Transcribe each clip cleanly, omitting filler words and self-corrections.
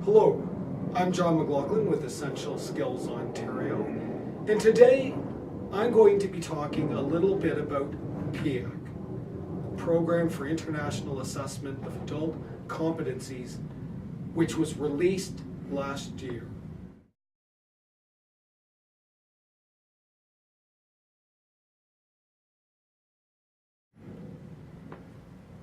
Hello, I'm John McLaughlin with Essential Skills Ontario, and today I'm going to be talking a little bit about PIAAC, the Program for International Assessment of Adult Competencies, which was released last year.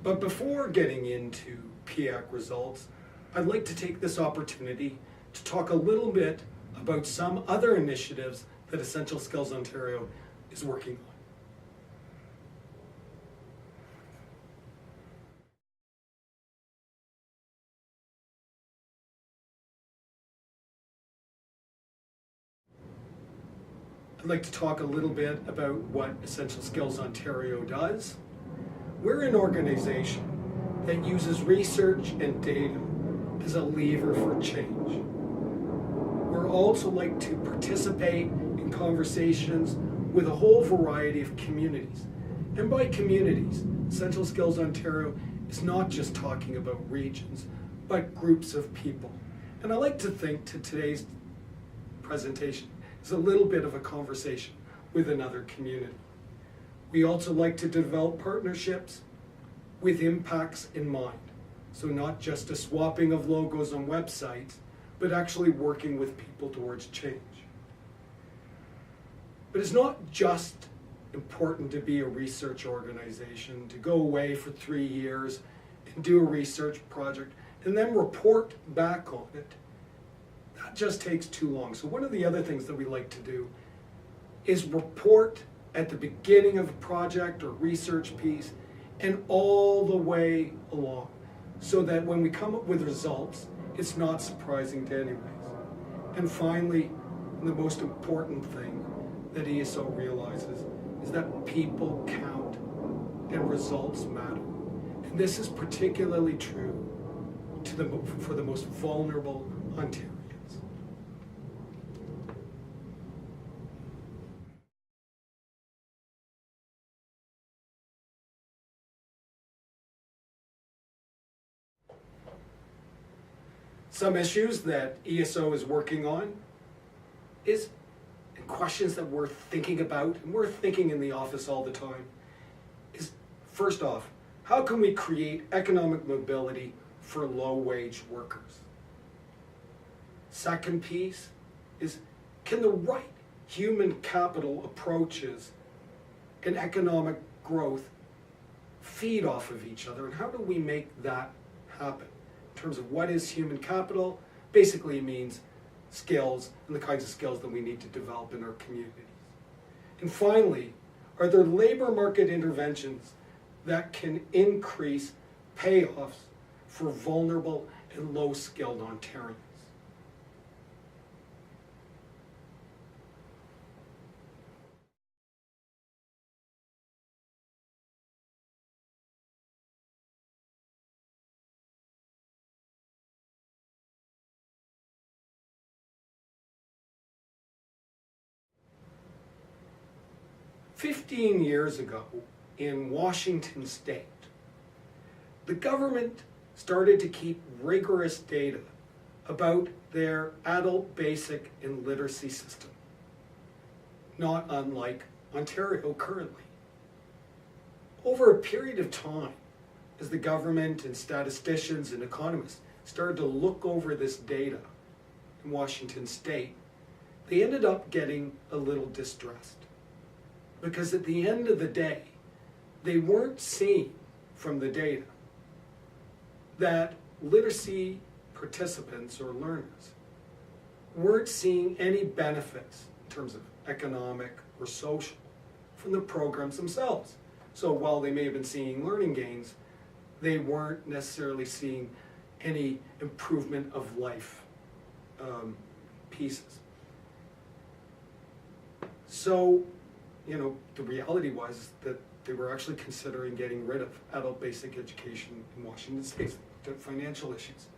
But before getting into PIAAC results, I'd like to take this opportunity to talk a little bit about some other initiatives that Essential Skills Ontario is working on. I'd like to talk a little bit about what Essential Skills Ontario does. We're an organization that uses research and data as a lever for change. We're also like to participate in conversations with a whole variety of communities. And by communities, Essential Skills Ontario is not just talking about regions, but groups of people. And I like to think to today's presentation is a little bit of a conversation with another community. We also like to develop partnerships with impacts in mind. So not just a swapping of logos on websites, but actually working with people towards change. But it's not just important to be a research organization, to go away for 3 years and do a research project and then report back on it. That just takes too long. So one of the other things that we like to do is report at the beginning of a project or research piece and all the way along, so that when we come up with results, it's not surprising to anyone. And finally, the most important thing that ESO realizes is that people count and results matter. And this is particularly true for the most vulnerable Ontarians. Some issues that ESO is working on is questions that we're thinking about, and we're thinking in the office all the time, is first off, how can we create economic mobility for low-wage workers? Second piece is, can the right human capital approaches and economic growth feed off of each other, and how do we make that happen? In terms of what is human capital, basically it means skills and the kinds of skills that we need to develop in our communities. And finally, are there labor market interventions that can increase payoffs for vulnerable and low-skilled Ontarians? "15 years ago in Washington State, the government started to keep rigorous data about their adult basic and literacy system, not unlike Ontario currently. Over a period of time, as the government and statisticians and economists started to look over this data in Washington State, they ended up getting a little distressed. Because at the end of the day, they weren't seeing from the data that literacy participants or learners weren't seeing any benefits in terms of economic or social from the programs themselves. So while they may have been seeing learning gains, they weren't necessarily seeing any improvement of life pieces. So, the reality was that they were actually considering getting rid of adult basic education in Washington State due to financial issues.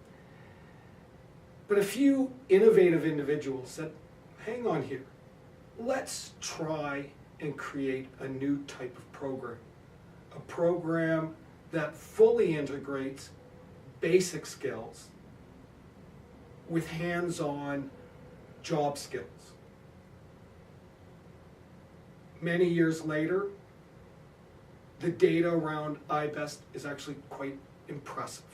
But a few innovative individuals said, hang on here, let's try and create a new type of program. A program that fully integrates basic skills with hands-on job skills. Many years later, the data around IBEST is actually quite impressive.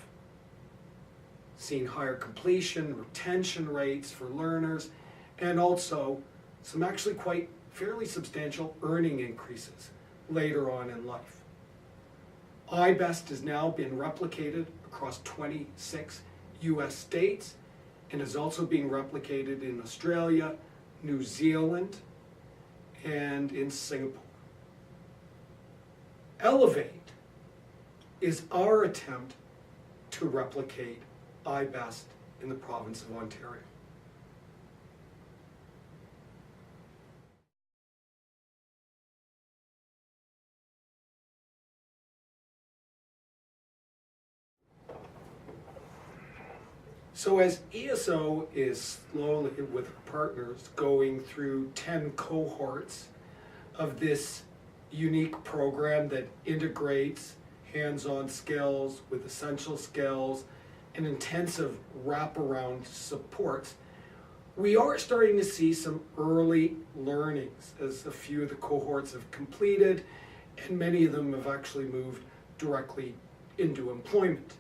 Seeing higher completion, retention rates for learners, and also some actually quite fairly substantial earning increases later on in life. IBEST has now been replicated across 26 US states and is also being replicated in Australia, New Zealand, and in Singapore. Elevate is our attempt to replicate IBEST in the province of Ontario. So as ESO is slowly, with partners, going through 10 cohorts of this unique program that integrates hands-on skills with essential skills and intensive wraparound supports, we are starting to see some early learnings as a few of the cohorts have completed, and many of them have actually moved directly into employment.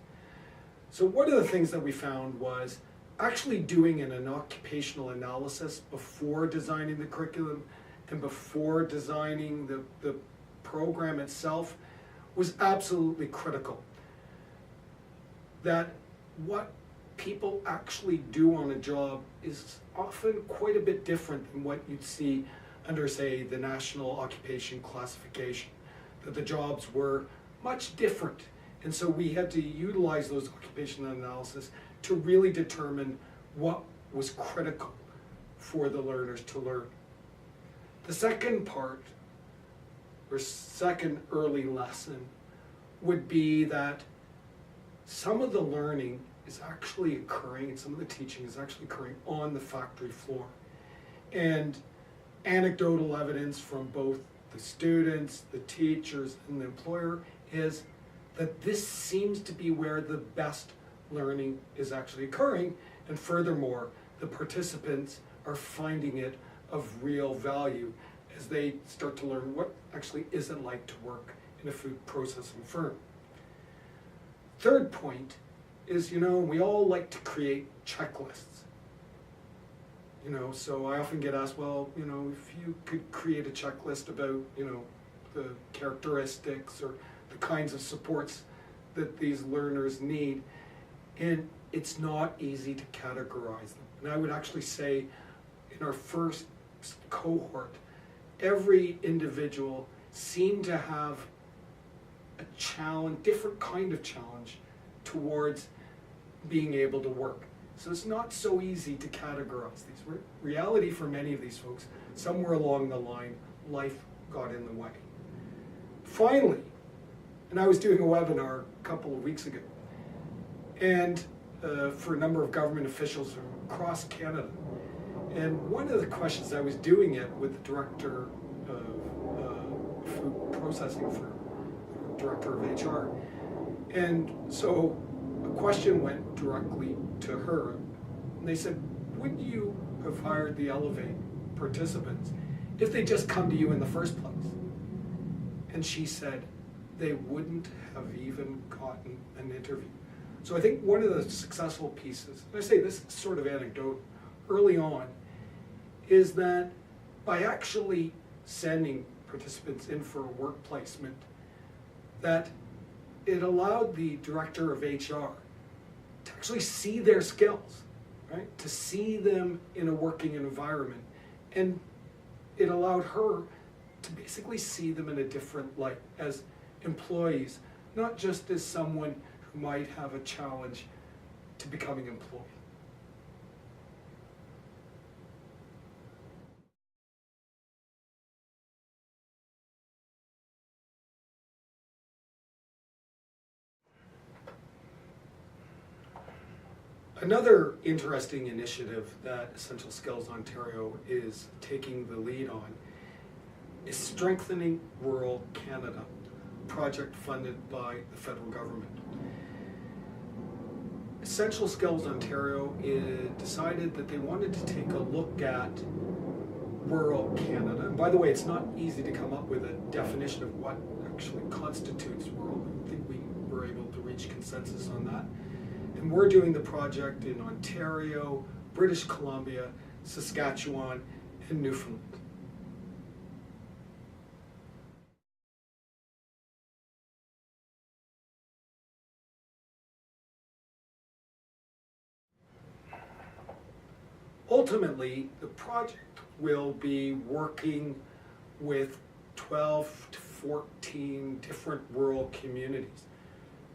So one of the things that we found was actually doing an occupational analysis before designing the curriculum and before designing the program itself was absolutely critical. That what people actually do on a job is often quite a bit different than what you'd see under, say, the National Occupation Classification. That the jobs were much different. And so we had to utilize those occupational analysis to really determine what was critical for the learners to learn. The second part, or second early lesson, would be that some of the learning is actually occurring, and some of the teaching is actually occurring on the factory floor. And anecdotal evidence from both the students, the teachers, and the employer is that this seems to be where the best learning is actually occurring, and furthermore, the participants are finding it of real value as they start to learn what actually is it like to work in a food processing firm. Third point is, we all like to create checklists. So I often get asked, well, if you could create a checklist about, the characteristics or the kinds of supports that these learners need, and it's not easy to categorize them. And I would actually say in our first cohort, every individual seemed to have a challenge, different kind of challenge towards being able to work. So it's not so easy to categorize these. Reality for many of these folks, somewhere along the line, life got in the way. Finally, and I was doing a webinar a couple of weeks ago, and for a number of government officials from across Canada. And one of the questions, I was doing it with the director of food processing for director of HR. And so a question went directly to her. And they said, would you have hired the Elevate participants if they just come to you in the first place? And she said, they wouldn't have even gotten an interview. So I think one of the successful pieces, and I say this sort of anecdote early on, is that by actually sending participants in for a work placement, that it allowed the director of HR to actually see their skills, right? To see them in a working environment. And it allowed her to basically see them in a different light as employees, not just as someone who might have a challenge to becoming employed. Another interesting initiative that Essential Skills Ontario is taking the lead on is Strengthening Rural Canada, a project funded by the federal government. Essential Skills Ontario decided that they wanted to take a look at rural Canada. And by the way, it's not easy to come up with a definition of what actually constitutes rural. I think we were able to reach consensus on that. And we're doing the project in Ontario, British Columbia, Saskatchewan, and Newfoundland. Ultimately, the project will be working with 12 to 14 different rural communities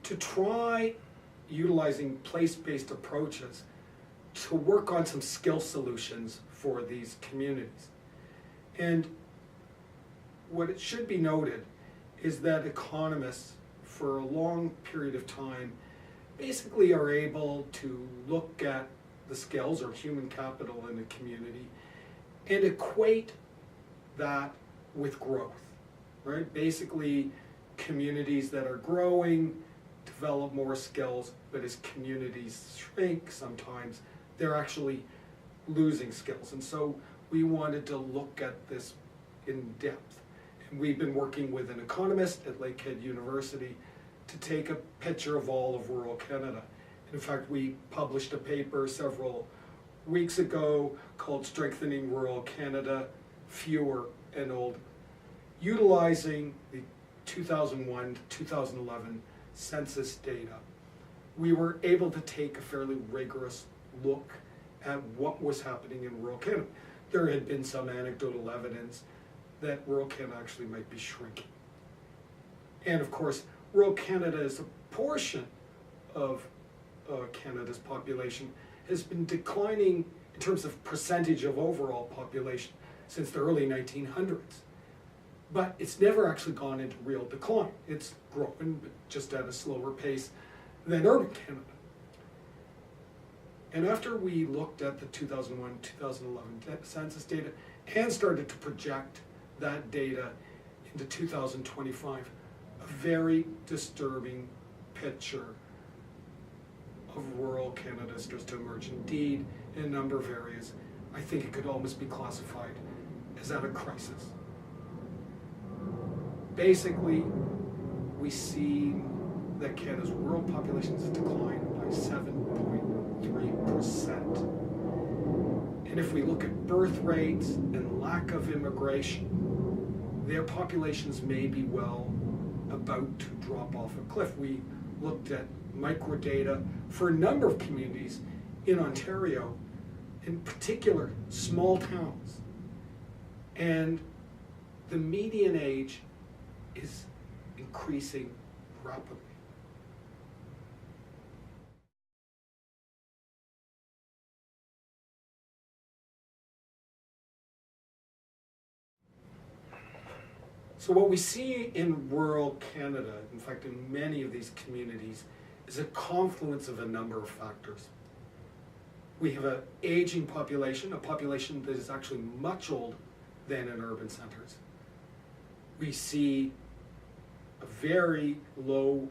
to try utilizing place-based approaches to work on some skill solutions for these communities. And what it should be noted is that economists, for a long period of time, basically are able to look at the skills or human capital in a community and equate that with growth, right? Basically, communities that are growing develop more skills, but as communities shrink sometimes, they're actually losing skills. And so we wanted to look at this in depth. And we've been working with an economist at Lakehead University to take a picture of all of rural Canada. In fact, we published a paper several weeks ago called Strengthening Rural Canada, Fewer and Older, utilizing the 2001 to 2011 census data. We were able to take a fairly rigorous look at what was happening in rural Canada. There had been some anecdotal evidence that rural Canada actually might be shrinking. And of course, rural Canada is a portion of Canada's population has been declining in terms of percentage of overall population since the early 1900s. But it's never actually gone into real decline. It's growing, but just at a slower pace than urban Canada. And after we looked at the 2001-2011 census data and started to project that data into 2025, a very disturbing picture of rural Canada starts to emerge. Indeed, in a number of areas, I think it could almost be classified as at a crisis. Basically, we see that Canada's rural population has declined by 7.3%. And if we look at birth rates and lack of immigration, their populations may be well about to drop off a cliff. We looked at microdata for a number of communities in Ontario, in particular small towns. And the median age is increasing rapidly. So what we see in rural Canada, in fact in many of these communities, is a confluence of a number of factors. We have an aging population, a population that is actually much older than in urban centers. We see a very low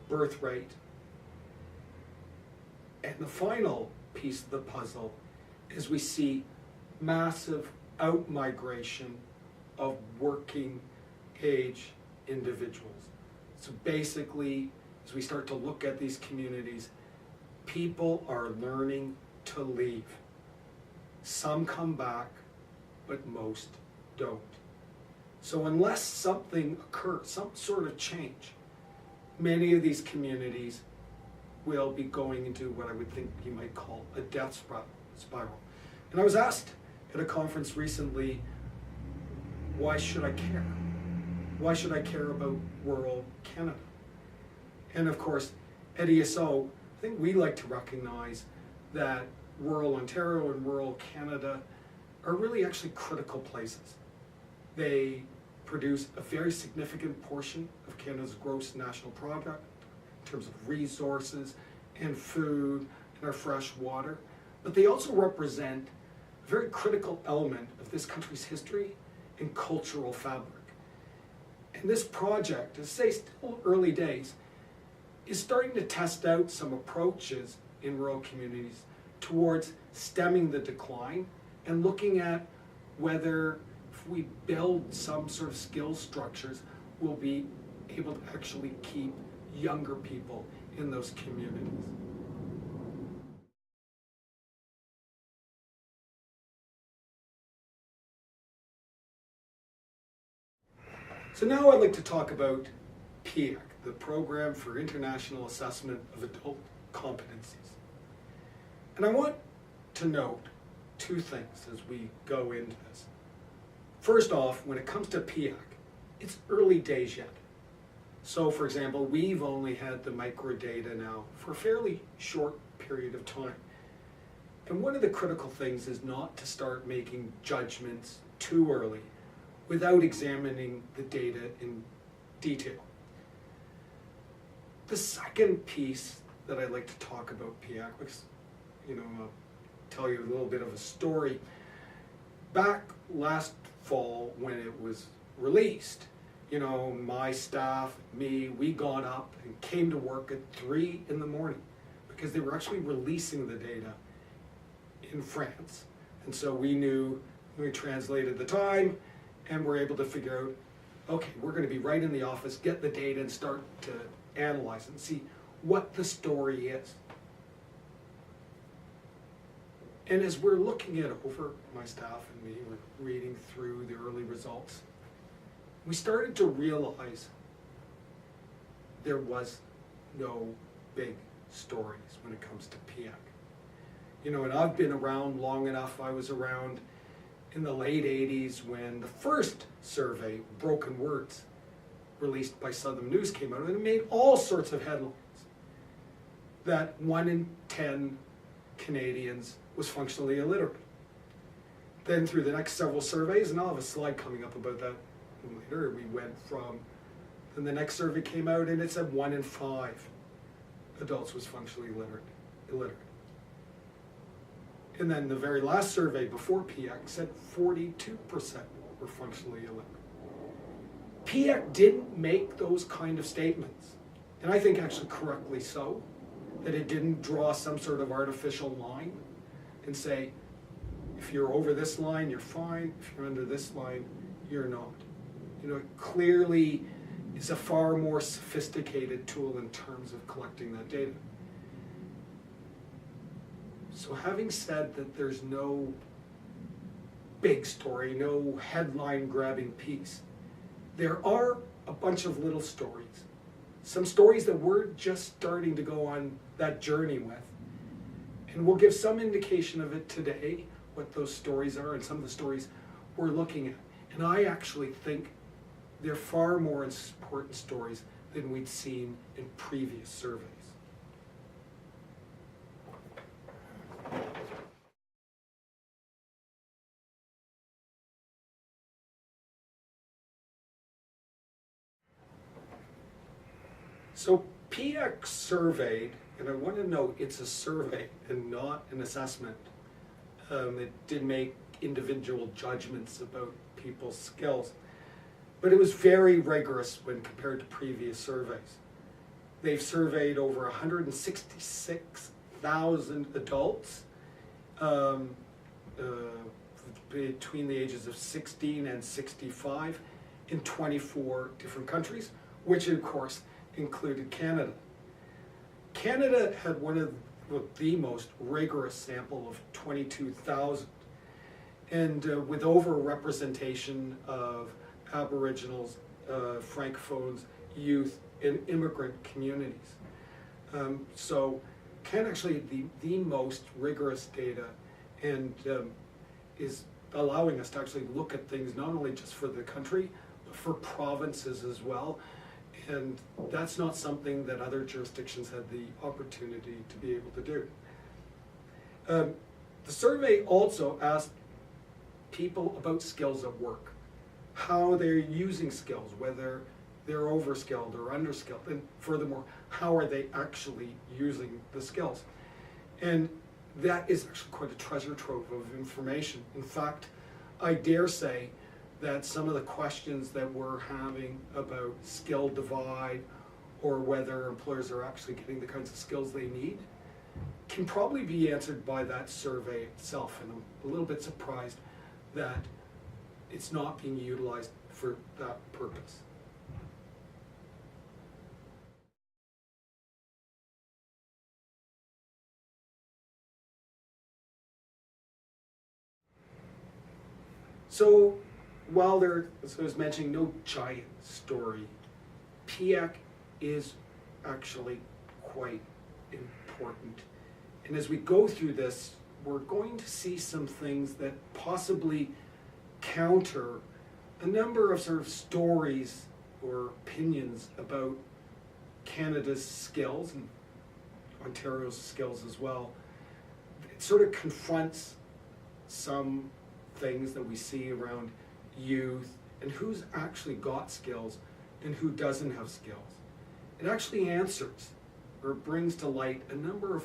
birth rate. And the final piece of the puzzle is we see massive out-migration of working age individuals. So basically, as we start to look at these communities, people are learning to leave. Some come back, but most don't. So unless something occurs, some sort of change, many of these communities will be going into what I would think you might call a death spiral. And I was asked at a conference recently, why should I care? Why should I care about rural Canada? And of course, at ESO, I think we like to recognize that rural Ontario and rural Canada are really actually critical places. They produce a very significant portion of Canada's gross national product in terms of resources and food and our fresh water, but they also represent a very critical element of this country's history and cultural fabric. And this project, as I say, still early days, is starting to test out some approaches in rural communities towards stemming the decline and looking at whether if we build some sort of skills structures, we'll be able to actually keep younger people in those communities. So now I'd like to talk about PIAAC, the Program for International Assessment of Adult Competencies. And I want to note two things as we go into this. First off, when it comes to PIAAC, it's early days yet. So for example, we've only had the microdata now for a fairly short period of time. And one of the critical things is not to start making judgments too early without examining the data in detail. The second piece that I'd like to talk about PIAAC, because, I'll tell you a little bit of a story. Back last fall when it was released, my staff, me, we got up and came to work at 3 in the morning because they were actually releasing the data in France. And so we knew, we translated the time, and we're able to figure out, okay, we're going to be right in the office, get the data and start to analyze it and see what the story is. And as we're looking it over, my staff and me were reading through the early results, we started to realize there was no big stories when it comes to PIAAC. And I've been around long enough. I was around in the late 80s when the first survey, Broken Words, released by Southern News came out, and it made all sorts of headlines that 1 in 10 Canadians was functionally illiterate. Then through the next several surveys, and I'll have a slide coming up about that later, we went from, then the next survey came out and it said 1 in 5 adults was functionally illiterate. And then the very last survey before PIAAC said 42% were functionally illiterate. PIAAC didn't make those kind of statements, and I think actually correctly so, that it didn't draw some sort of artificial line and say, if you're over this line, you're fine, if you're under this line, you're not. It clearly is a far more sophisticated tool in terms of collecting that data. So having said that there's no big story, no headline-grabbing piece, there are a bunch of little stories. Some stories that we're just starting to go on that journey with. And we'll give some indication of it today, what those stories are and some of the stories we're looking at. And I actually think they're far more important stories than we'd seen in previous surveys. So PIAAC surveyed, and I want to note it's a survey and not an assessment. It did make individual judgments about people's skills, but it was very rigorous when compared to previous surveys. They've surveyed over 166,000 adults between the ages of 16 and 65 in 24 different countries, which of course included Canada. Canada had one of the most rigorous sample of 22,000, and with over-representation of Aboriginals, Francophones, youth, and immigrant communities. So Canada actually had the most rigorous data, and is allowing us to actually look at things not only just for the country, but for provinces as well. And that's not something that other jurisdictions had the opportunity to be able to do. The survey also asked people about skills at work, how they're using skills, whether they're overskilled or underskilled, and furthermore, how are they actually using the skills. And that is actually quite a treasure trove of information. In fact, I dare say that some of the questions that we're having about skill divide or whether employers are actually getting the kinds of skills they need, can probably be answered by that survey itself. And I'm a little bit surprised that it's not being utilized for that purpose. So while there, as I was mentioning, no giant story, PIAAC is actually quite important. And as we go through this, we're going to see some things that possibly counter a number of sort of stories or opinions about Canada's skills and Ontario's skills as well. It sort of confronts some things that we see around youth and who's actually got skills and who doesn't have skills. It actually answers or brings to light a number of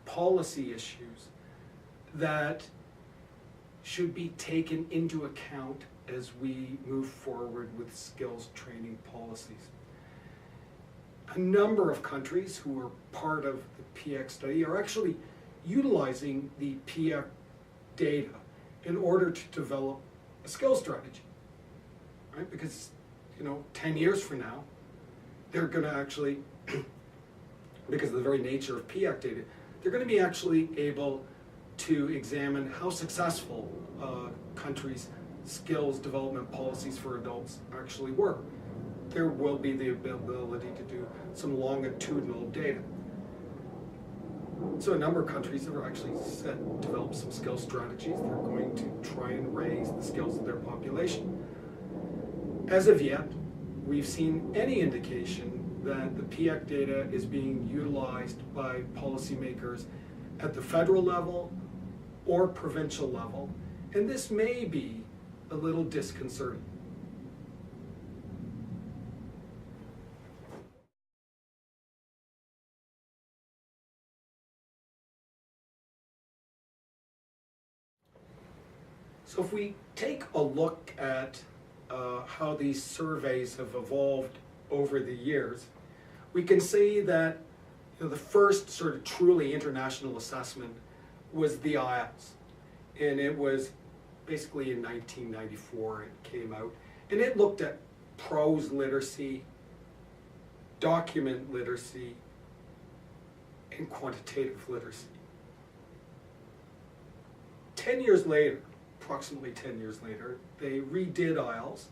policy issues that should be taken into account as we move forward with skills training policies. A number of countries who are part of the PIAAC study are actually utilizing the PIAAC data in order to develop a skills strategy, right? Because, 10 years from now, they're going to actually, because of the very nature of PIAAC data, they're going to be actually able to examine how successful countries' skills development policies for adults actually were. There will be the ability to do some longitudinal data. So a number of countries have actually developed some skills strategies. They're going to try and raise the skills of their population. As of yet, we've seen any indication that the PIAAC data is being utilized by policymakers at the federal level or provincial level, and this may be a little disconcerting. So if we take a look at how these surveys have evolved over the years, we can say that the first sort of truly international assessment was the IELTS, and it was basically in 1994 it came out, and it looked at prose literacy, document literacy, and quantitative literacy. 10 years later, approximately 10 years later, they redid IELTS,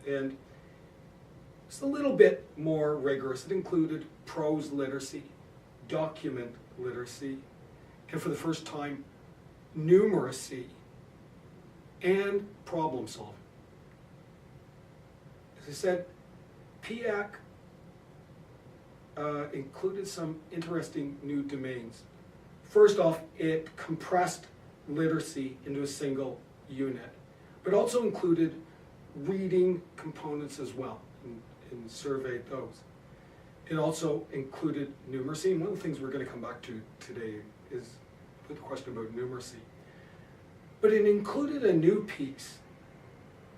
and it's a little bit more rigorous. It included prose literacy, document literacy, and for the first time, numeracy and problem solving. As I said, PIAAC included some interesting new domains. First off, it compressed literacy into a single unit, but also included reading components as well, and surveyed those. It also included numeracy, and one of the things we're going to come back to today is the question about numeracy. But it included a new piece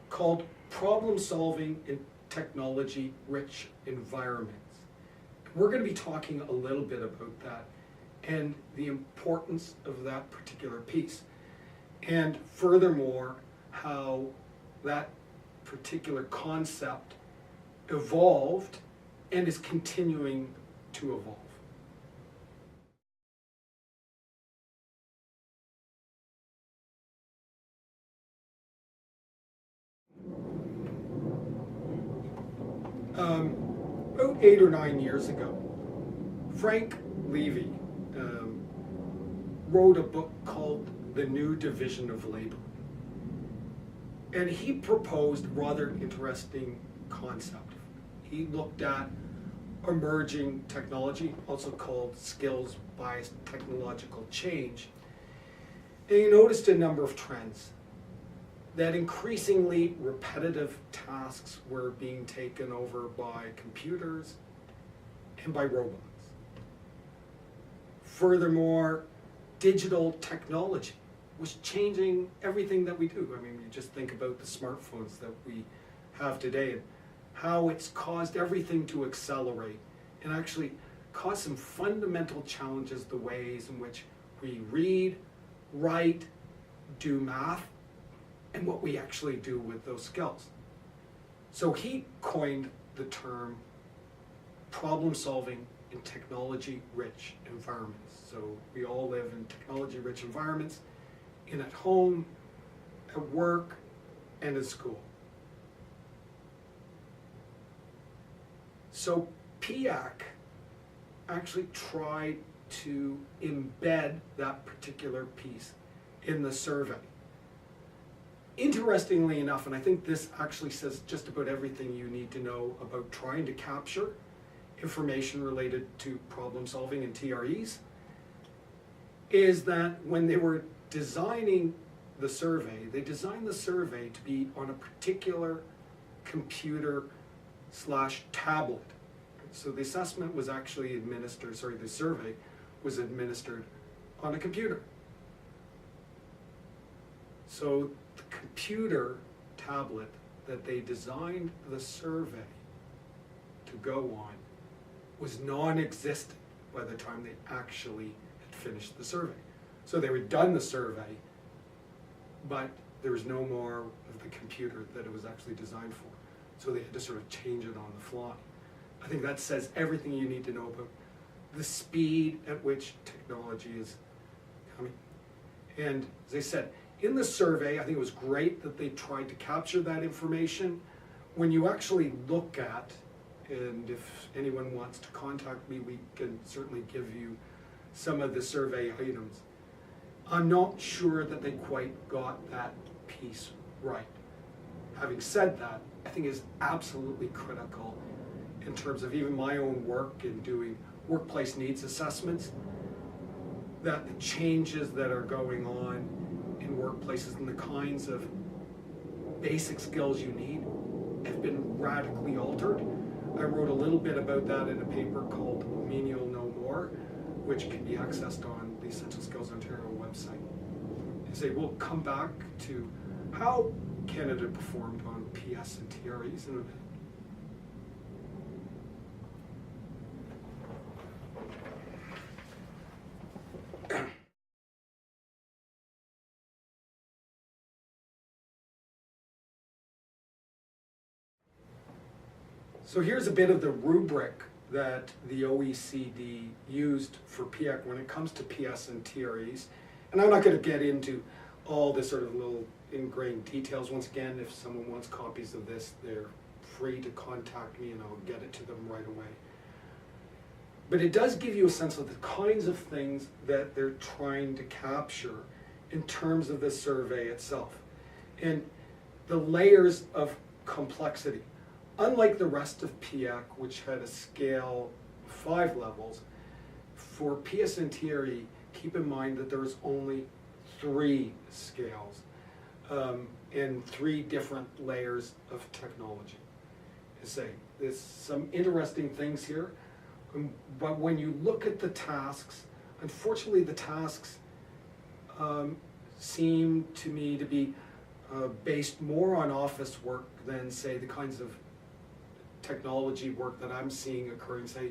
called problem solving in technology-rich environments. We're going to be talking a little bit about that and the importance of that particular piece. And furthermore, how that particular concept evolved and is continuing to evolve. About 8 or 9 years ago, Frank Levy wrote a book called The New Division of Labor. And he proposed a rather interesting concept. He looked at emerging technology, also called skills-based technological change. And he noticed a number of trends. That increasingly repetitive tasks were being taken over by computers and by robots. Furthermore, digital technology was changing everything that we do. I mean, you just think about the smartphones that we have today and how it's caused everything to accelerate and actually cause some fundamental challenges the ways in which we read, write, do math, and what we actually do with those skills. So he coined the term problem solving in technology-rich environments. So we all live in technology-rich environments, in at home, at work, and at school. So PIAAC actually tried to embed that particular piece in the survey. Interestingly enough, and I think this actually says just about everything you need to know about trying to capture information related to problem solving and TREs, is that when they were designing the survey, they designed the survey to be on a particular computer / tablet. So the assessment was actually administered, the survey was administered on a computer. So the computer tablet that they designed the survey to go on was non-existent by the time they actually had finished the survey. So they had done the survey, but there was no more of the computer that it was actually designed for. So they had to sort of change it on the fly. I think that says everything you need to know about the speed at which technology is coming. And as I said, in the survey, I think it was great that they tried to capture that information. When you actually look at, and if anyone wants to contact me, we can certainly give you some of the survey items. I'm not sure that they quite got that piece right. Having said that, I think it's absolutely critical in terms of even my own work in doing workplace needs assessments, that the changes that are going on in workplaces and the kinds of basic skills you need have been radically altered. I wrote a little bit about that in a paper called Menial No More, which can be accessed on the Essential Skills Ontario website. And say we'll come back to how Canada performed on PS and TREs in a bit. So here's a bit of the rubric that the OECD used for PIAAC when it comes to PS and TREs. And I'm not going to get into all the sort of little ingrained details. Once again, if someone wants copies of this, they're free to contact me and I'll get it to them right away. But it does give you a sense of the kinds of things that they're trying to capture in terms of the survey itself. And the layers of complexity. Unlike the rest of PIAAC, which had a scale of 5 levels, for PS and TRE, keep in mind that there's only 3 scales and 3 different layers of technology. There's some interesting things here, but when you look at the tasks, unfortunately the tasks seem to me to be based more on office work than, say, the kinds of technology work that I'm seeing occurring, say,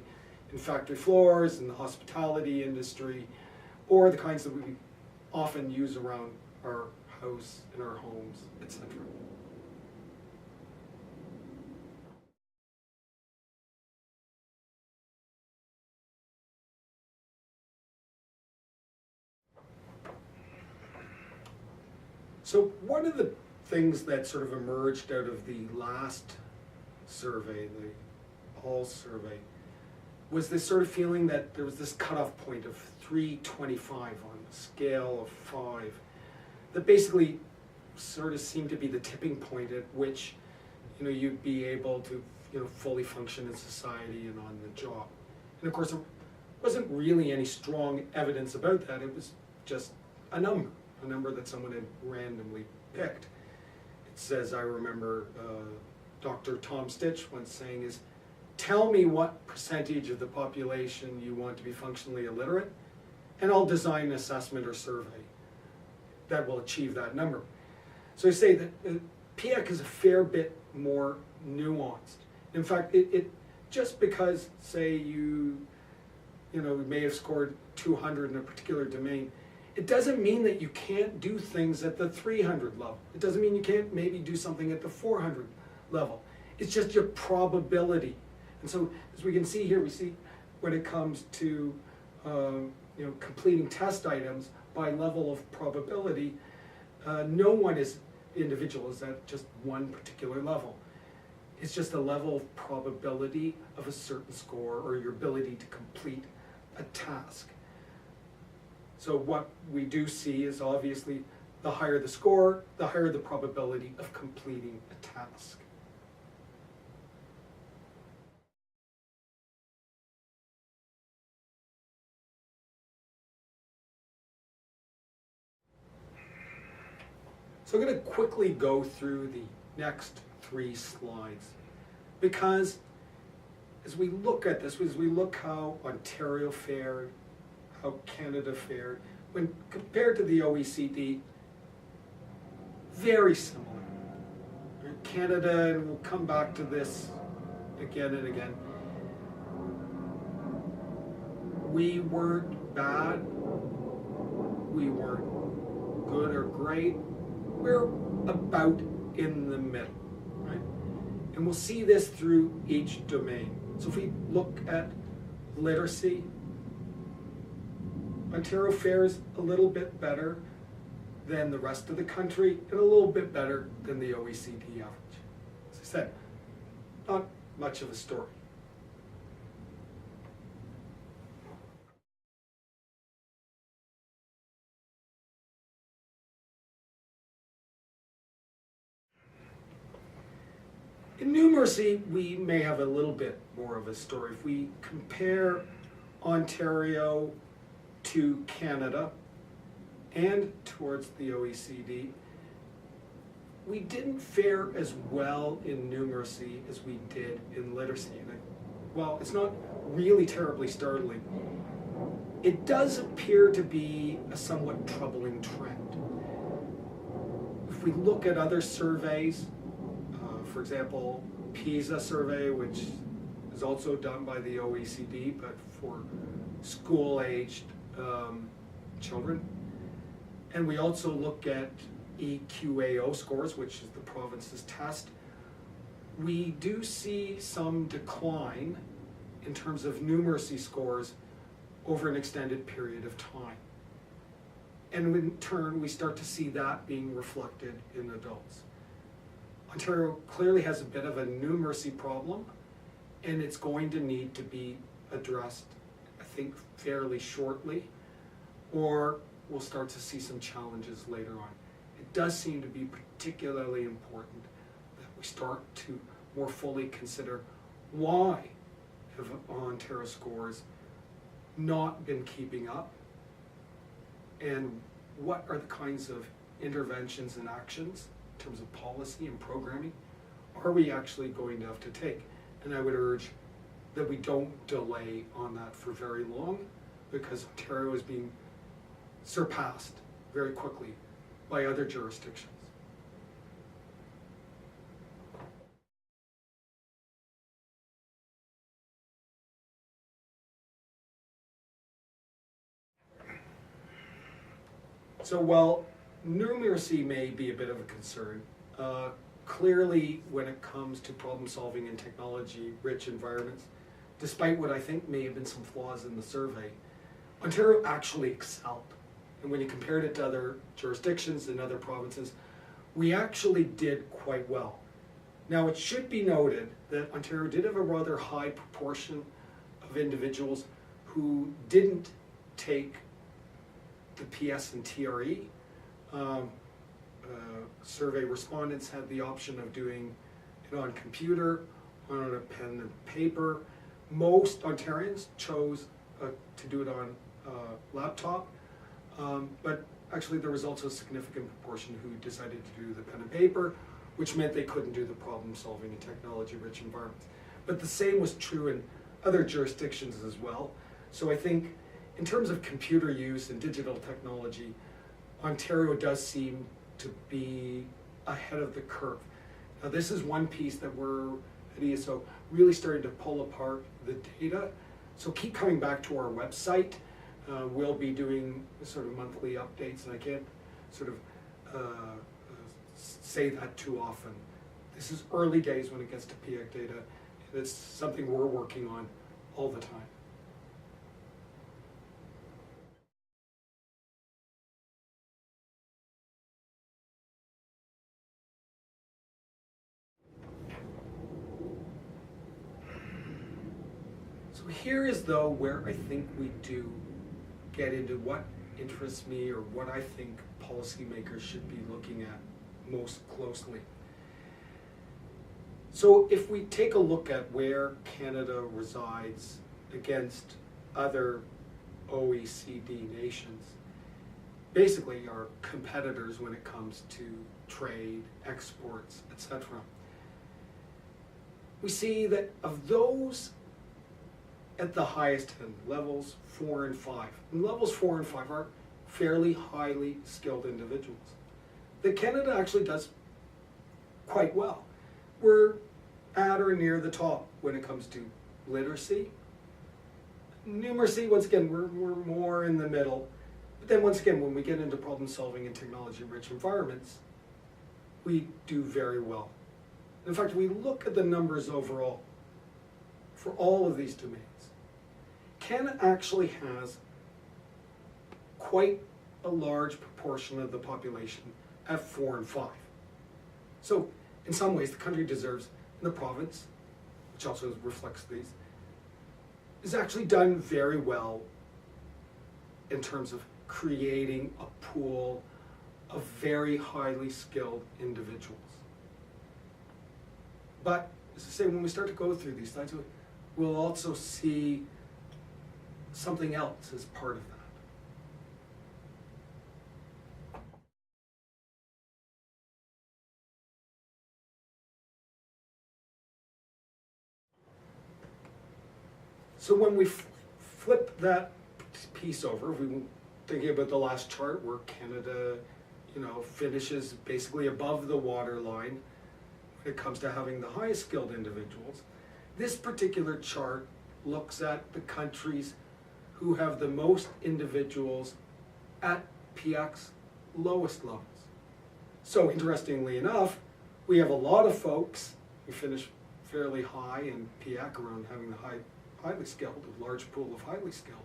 in factory floors, in the hospitality industry, or the kinds that we often use around our house, in our homes, etc. So one of the things that sort of emerged out of the last survey, the Hall survey, was this sort of feeling that there was this cutoff point of 325 on a scale of 5 that basically sort of seemed to be the tipping point at which you'd be able to fully function in society and on the job. And of course there wasn't really any strong evidence about that. It was just a number that someone had randomly picked. It says, I remember Dr. Tom Stitch once saying is, tell me what percentage of the population you want to be functionally illiterate, and I'll design an assessment or survey that will achieve that number. So I say that PIAAC is a fair bit more nuanced. In fact, it just because, say, you may have scored 200 in a particular domain, it doesn't mean that you can't do things at the 300 level. It doesn't mean you can't maybe do something at the 400 level. It's just your probability. And so, as we can see here, we see when it comes to completing test items by level of probability, no one individual is at just one particular level. It's just a level of probability of a certain score or your ability to complete a task. So what we do see is obviously the higher the score, the higher the probability of completing a task. So I'm going to quickly go through the next 3 slides, because as we look at this, as we look how Ontario fared, how Canada fared, when compared to the OECD, very similar. Canada, and we'll come back to this again and again, we weren't bad, we weren't good or great, we're about in the middle, right? And we'll see this through each domain. So if we look at literacy, Ontario fares a little bit better than the rest of the country and a little bit better than the OECD average. As I said, not much of a story. In numeracy, we may have a little bit more of a story. If we compare Ontario to Canada and towards the OECD, we didn't fare as well in numeracy as we did in literacy. And while it's not really terribly startling, it does appear to be a somewhat troubling trend. If we look at other surveys, for example, PISA survey, which is also done by the OECD, but for school-aged children. And we also look at EQAO scores, which is the province's test. We do see some decline in terms of numeracy scores over an extended period of time. And in turn, we start to see that being reflected in adults. Ontario clearly has a bit of a numeracy problem, and it's going to need to be addressed, I think, fairly shortly, or we'll start to see some challenges later on. It does seem to be particularly important that we start to more fully consider why have Ontario scores not been keeping up, and what are the kinds of interventions and actions in terms of policy and programming are we actually going to have to take. And I would urge that we don't delay on that for very long, because Ontario is being surpassed very quickly by other jurisdictions. So while numeracy may be a bit of a concern, clearly when it comes to problem solving in technology-rich environments, despite what I think may have been some flaws in the survey, Ontario actually excelled. And when you compared it to other jurisdictions and other provinces, we actually did quite well. Now, it should be noted that Ontario did have a rather high proportion of individuals who didn't take the PS and TRE. Survey respondents had the option of doing it on computer, on a pen and paper. Most Ontarians chose to do it on laptop, but actually there was also a significant proportion who decided to do the pen and paper, which meant they couldn't do the problem solving in technology-rich environments. But the same was true in other jurisdictions as well. So I think in terms of computer use and digital technology, Ontario does seem to be ahead of the curve. Now, this is one piece that we're at ESO really starting to pull apart the data. So keep coming back to our website. We'll be doing sort of monthly updates, and I can't sort of say that too often. This is early days when it gets to PIAAC data, and it's something we're working on all the time. So here is though where I think we do get into what interests me or what I think policymakers should be looking at most closely. So if we take a look at where Canada resides against other OECD nations, basically our competitors when it comes to trade, exports, etc. We see that of those at the highest end, levels 4 and 5, and levels 4 and 5 are fairly highly skilled individuals, that Canada actually does quite well. We're at or near the top when it comes to literacy. Numeracy, once again, we're more in the middle. But then once again, when we get into problem solving in technology-rich environments, we do very well. In fact, we look at the numbers overall for all of these domains. Canada actually has quite a large proportion of the population at 4 and 5. So in some ways, the country deserves, and the province, which also reflects these, is actually done very well in terms of creating a pool of very highly skilled individuals. But, as I say, when we start to go through these slides, we'll also see something else as part of that. So when we flip that piece over, we thinking about the last chart where Canada, finishes basically above the waterline when it comes to having the highest skilled individuals. This particular chart looks at the countries who have the most individuals at PIAAC's lowest levels. So interestingly enough, we have a lot of folks who finish fairly high in PIAAC around having the highly skilled, a large pool of highly skilled.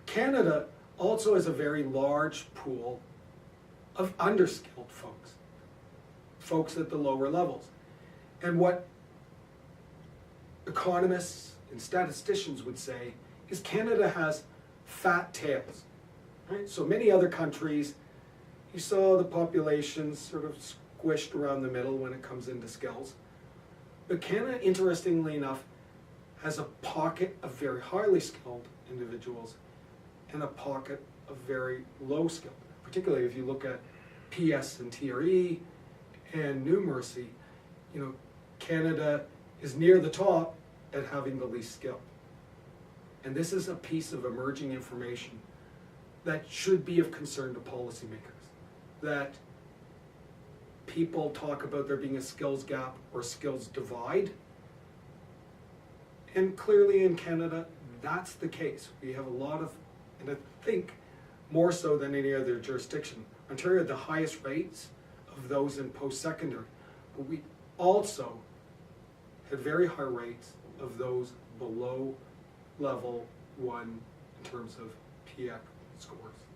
Canada also has a very large pool of underskilled folks at the lower levels. And what economists and statisticians would say is Canada has fat tails, right? So many other countries, you saw the populations sort of squished around the middle when it comes into skills. But Canada, interestingly enough, has a pocket of very highly skilled individuals and a pocket of very low skilled. Particularly if you look at PS and TRE and numeracy, Canada is near the top at having the least skill. And this is a piece of emerging information that should be of concern to policymakers. That people talk about there being a skills gap or skills divide. And clearly in Canada, that's the case. We have a lot of, and I think more so than any other jurisdiction, Ontario had the highest rates of those in post-secondary, but we also had very high rates of those below level 1 in terms of PIAAC scores.